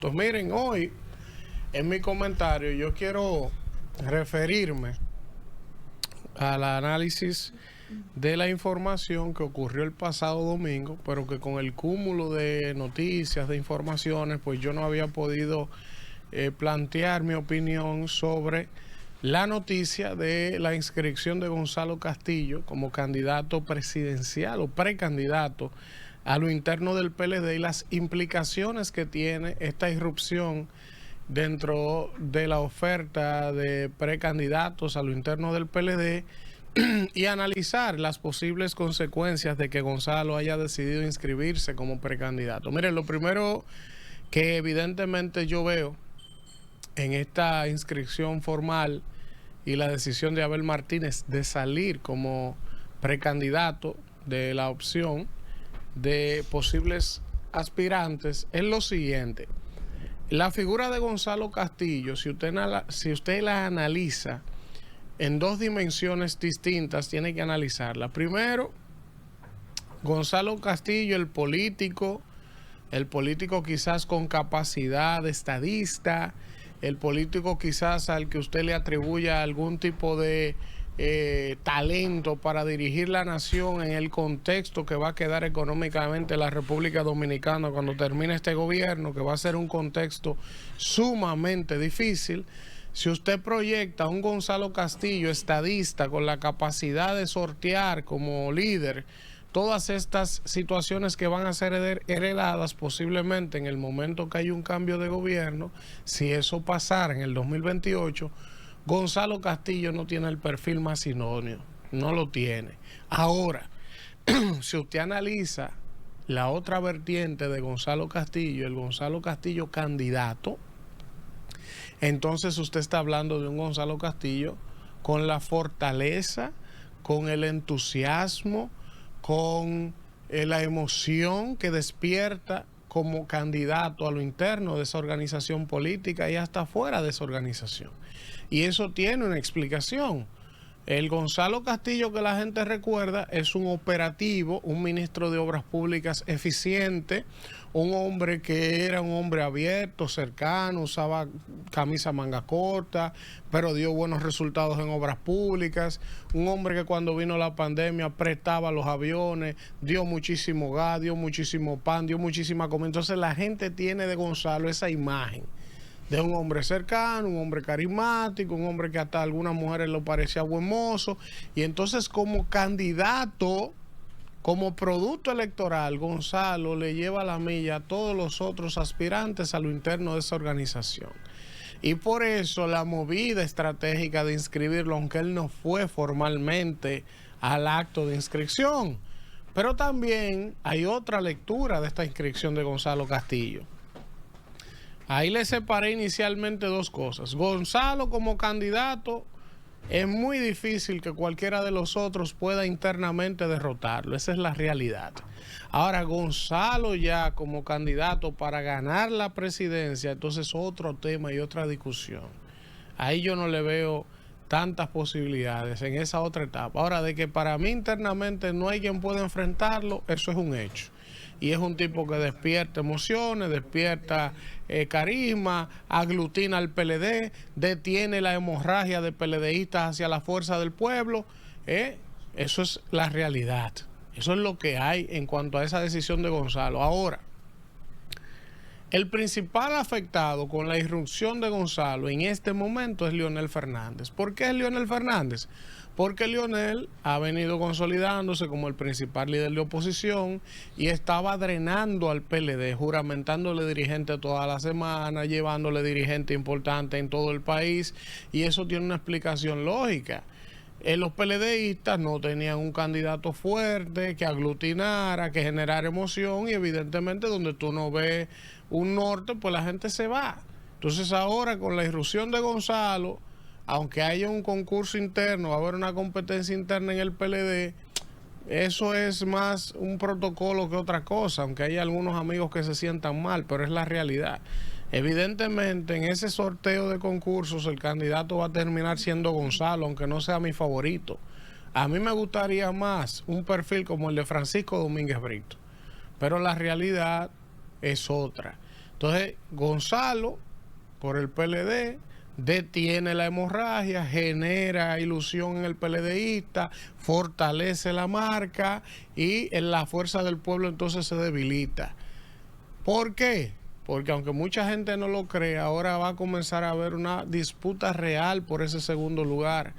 Pues miren, hoy en mi comentario yo quiero referirme al análisis de la información que ocurrió el pasado domingo, pero que con el cúmulo de noticias, de informaciones, pues yo no había podido plantear mi opinión sobre la noticia de la inscripción de Gonzalo Castillo como candidato presidencial o precandidato a lo interno del PLD y las implicaciones que tiene esta irrupción dentro de la oferta de precandidatos a lo interno del PLD y analizar las posibles consecuencias de que Gonzalo haya decidido inscribirse como precandidato. Miren, lo primero que evidentemente yo veo en esta inscripción formal y la decisión de Abel Martínez de salir como precandidato de la opción de posibles aspirantes es lo siguiente. La figura de Gonzalo Castillo, si usted la analiza en dos dimensiones distintas, tiene que analizarla. Primero, Gonzalo Castillo, el político quizás con capacidad de estadista, el político quizás al que usted le atribuya algún tipo de talento para dirigir la nación en el contexto que va a quedar económicamente la República Dominicana cuando termine este gobierno, que va a ser un contexto sumamente difícil. Si usted proyecta a un Gonzalo Castillo estadista con la capacidad de sortear como líder todas estas situaciones que van a ser heredadas posiblemente en el momento que hay un cambio de gobierno, si eso pasara en el 2028, Gonzalo Castillo no tiene el perfil más idóneo, no lo tiene. Ahora, si usted analiza la otra vertiente de Gonzalo Castillo, el Gonzalo Castillo candidato, entonces usted está hablando de un Gonzalo Castillo con la fortaleza, con el entusiasmo, con la emoción que despierta como candidato a lo interno de esa organización política y hasta fuera de esa organización. Y eso tiene una explicación. El Gonzalo Castillo que la gente recuerda es un operativo, un ministro de Obras Públicas eficiente, un hombre que era un hombre abierto, cercano, usaba camisa manga corta, pero dio buenos resultados en obras públicas, un hombre que cuando vino la pandemia prestaba los aviones, dio muchísimo gas, dio muchísimo pan, dio muchísima comida. Entonces la gente tiene de Gonzalo esa imagen de un hombre cercano, un hombre carismático, un hombre que hasta a algunas mujeres lo parecía buen mozo. Y entonces como candidato, como producto electoral, Gonzalo le lleva la milla a todos los otros aspirantes a lo interno de esa organización. Y por eso la movida estratégica de inscribirlo, aunque él no fue formalmente al acto de inscripción. Pero también hay otra lectura de esta inscripción de Gonzalo Castillo. Ahí le separé inicialmente dos cosas. Gonzalo como candidato, es muy difícil que cualquiera de los otros pueda internamente derrotarlo. Esa es la realidad. Ahora, Gonzalo ya como candidato para ganar la presidencia, entonces otro tema y otra discusión. Ahí yo no le veo tantas posibilidades en esa otra etapa. Ahora, de que para mí internamente no hay quien pueda enfrentarlo, eso es un hecho. Y es un tipo que despierta emociones, despierta carisma, aglutina al PLD, detiene la hemorragia de PLDistas hacia la fuerza del pueblo. Eso es la realidad. Eso es lo que hay en cuanto a esa decisión de Gonzalo. Ahora, el principal afectado con la irrupción de Gonzalo en este momento es Leonel Fernández. ¿Por qué es Leonel Fernández? Porque Leonel ha venido consolidándose como el principal líder de oposición y estaba drenando al PLD, juramentándole dirigente toda la semana, llevándole dirigente importante en todo el país, y eso tiene una explicación lógica. Los PLDistas no tenían un candidato fuerte que aglutinara, que generara emoción, y evidentemente donde tú no ves un norte, pues la gente se va. Entonces ahora con la irrupción de Gonzalo, aunque haya un concurso interno, va a haber una competencia interna en el PLD, eso es más un protocolo que otra cosa, aunque hay algunos amigos que se sientan mal, pero es la realidad. Evidentemente, en ese sorteo de concursos, el candidato va a terminar siendo Gonzalo, aunque no sea mi favorito. A mí me gustaría más un perfil como el de Francisco Domínguez Brito, pero la realidad es otra. Entonces, Gonzalo, por el PLD, detiene la hemorragia, genera ilusión en el PLDista, fortalece la marca y en la fuerza del pueblo entonces se debilita. ¿Por qué? Porque aunque mucha gente no lo cree, ahora va a comenzar a haber una disputa real por ese segundo lugar.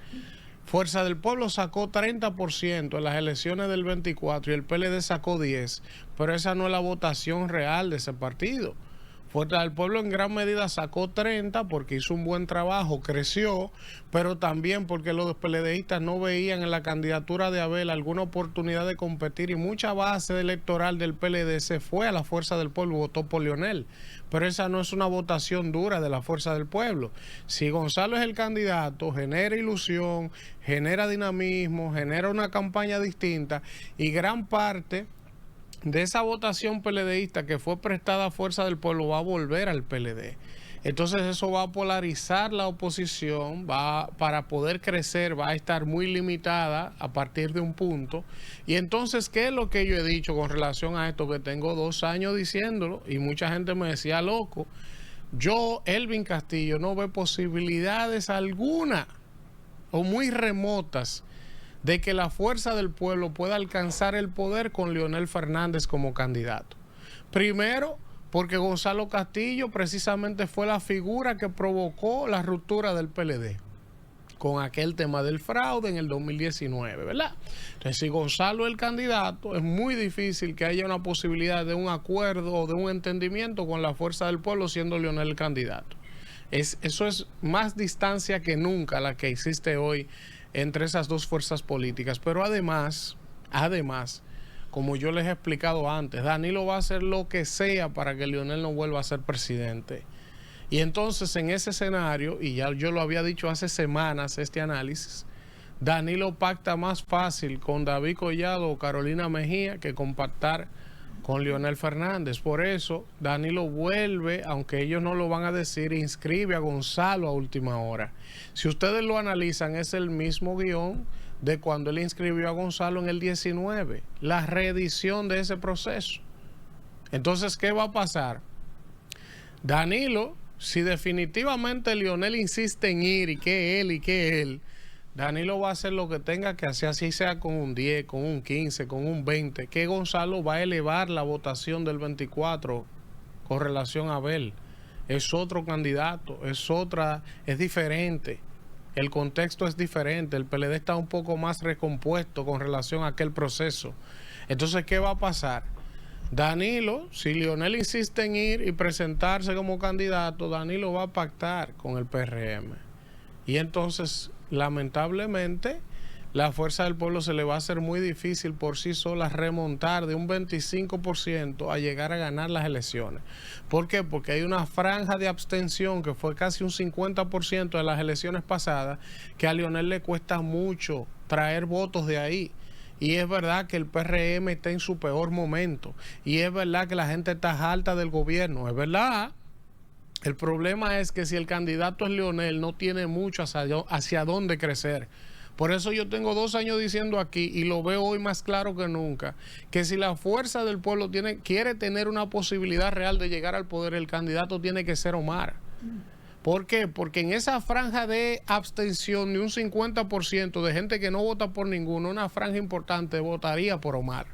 Fuerza del Pueblo sacó 30% en las elecciones del 24 y el PLD sacó 10%, pero esa no es la votación real de ese partido. Fuerza del Pueblo en gran medida sacó 30 porque hizo un buen trabajo, creció, pero también porque los PLDistas no veían en la candidatura de Abel alguna oportunidad de competir y mucha base electoral del PLD se fue a la Fuerza del Pueblo y votó por Leonel. Pero esa no es una votación dura de la Fuerza del Pueblo. Si Gonzalo es el candidato, genera ilusión, genera dinamismo, genera una campaña distinta y gran parte de esa votación PLDista que fue prestada a Fuerza del Pueblo va a volver al PLD. Entonces eso va a polarizar la oposición, para poder crecer, va a estar muy limitada a partir de un punto. Y entonces, ¿qué es lo que yo he dicho con relación a esto? Que tengo 2 años diciéndolo y mucha gente me decía loco. Yo, Elvin Castillo, no veo posibilidades alguna o muy remotas de que la Fuerza del Pueblo pueda alcanzar el poder con Leonel Fernández como candidato. Primero, porque Gonzalo Castillo precisamente fue la figura que provocó la ruptura del PLD con aquel tema del fraude en el 2019, ¿verdad? Entonces, si Gonzalo es el candidato, es muy difícil que haya una posibilidad de un acuerdo o de un entendimiento con la Fuerza del Pueblo siendo Leonel el candidato. Eso es más distancia que nunca la que existe hoy entre esas dos fuerzas políticas. Pero además, como yo les he explicado antes, Danilo va a hacer lo que sea para que Leonel no vuelva a ser presidente. Y entonces en ese escenario, y ya yo lo había dicho hace semanas este análisis, Danilo pacta más fácil con David Collado o Carolina Mejía que con pactar con Leonel Fernández. Por eso Danilo vuelve, aunque ellos no lo van a decir, inscribe a Gonzalo a última hora. Si ustedes lo analizan, es el mismo guión de cuando él inscribió a Gonzalo en el 19, la reedición de ese proceso. Entonces, ¿qué va a pasar? Danilo, si definitivamente Leonel insiste en ir y que él, Danilo va a hacer lo que tenga que hacer, así sea con un 10, con un 15, con un 20, que Gonzalo va a elevar la votación del 24 con relación a Abel. Es otro candidato, es diferente. El contexto es diferente. El PLD está un poco más recompuesto con relación a aquel proceso. Entonces, ¿qué va a pasar? Danilo, si Leonel insiste en ir y presentarse como candidato, Danilo va a pactar con el PRM. Y entonces, lamentablemente, la Fuerza del Pueblo se le va a hacer muy difícil por sí sola remontar de un 25% a llegar a ganar las elecciones. ¿Por qué? Porque hay una franja de abstención que fue casi un 50% de las elecciones pasadas, que a Leonel le cuesta mucho traer votos de ahí. Y es verdad que el PRM está en su peor momento. Y es verdad que la gente está harta del gobierno. Es verdad. El problema es que si el candidato es Leonel, no tiene mucho hacia dónde crecer. Por eso yo tengo 2 años diciendo aquí, y lo veo hoy más claro que nunca, que si la Fuerza del Pueblo quiere tener una posibilidad real de llegar al poder, el candidato tiene que ser Omar. ¿Por qué? Porque en esa franja de abstención de un 50% de gente que no vota por ninguno, una franja importante votaría por Omar.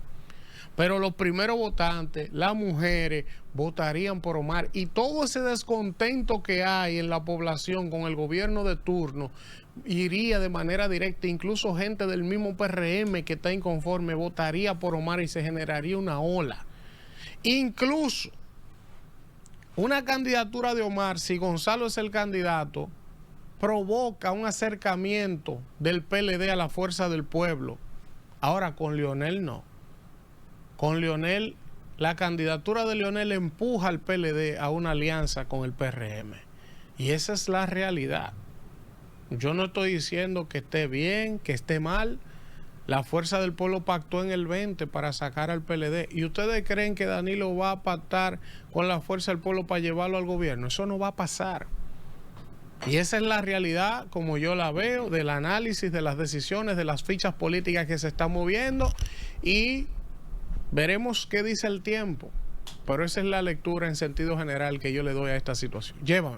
Pero los primeros votantes, las mujeres, votarían por Omar. Y todo ese descontento que hay en la población con el gobierno de turno iría de manera directa. Incluso gente del mismo PRM que está inconforme votaría por Omar y se generaría una ola. Incluso una candidatura de Omar, si Gonzalo es el candidato, provoca un acercamiento del PLD a la Fuerza del Pueblo. Ahora con Leonel no. Con Leonel, la candidatura de Leonel empuja al PLD a una alianza con el PRM. Y esa es la realidad. Yo no estoy diciendo que esté bien, que esté mal. La Fuerza del Pueblo pactó en el 20 para sacar al PLD. ¿Y ustedes creen que Danilo va a pactar con la Fuerza del Pueblo para llevarlo al gobierno? Eso no va a pasar. Y esa es la realidad, como yo la veo, del análisis, de las decisiones, de las fichas políticas que se están moviendo. Y veremos qué dice el tiempo. Pero esa es la lectura en sentido general que yo le doy a esta situación. Llévame.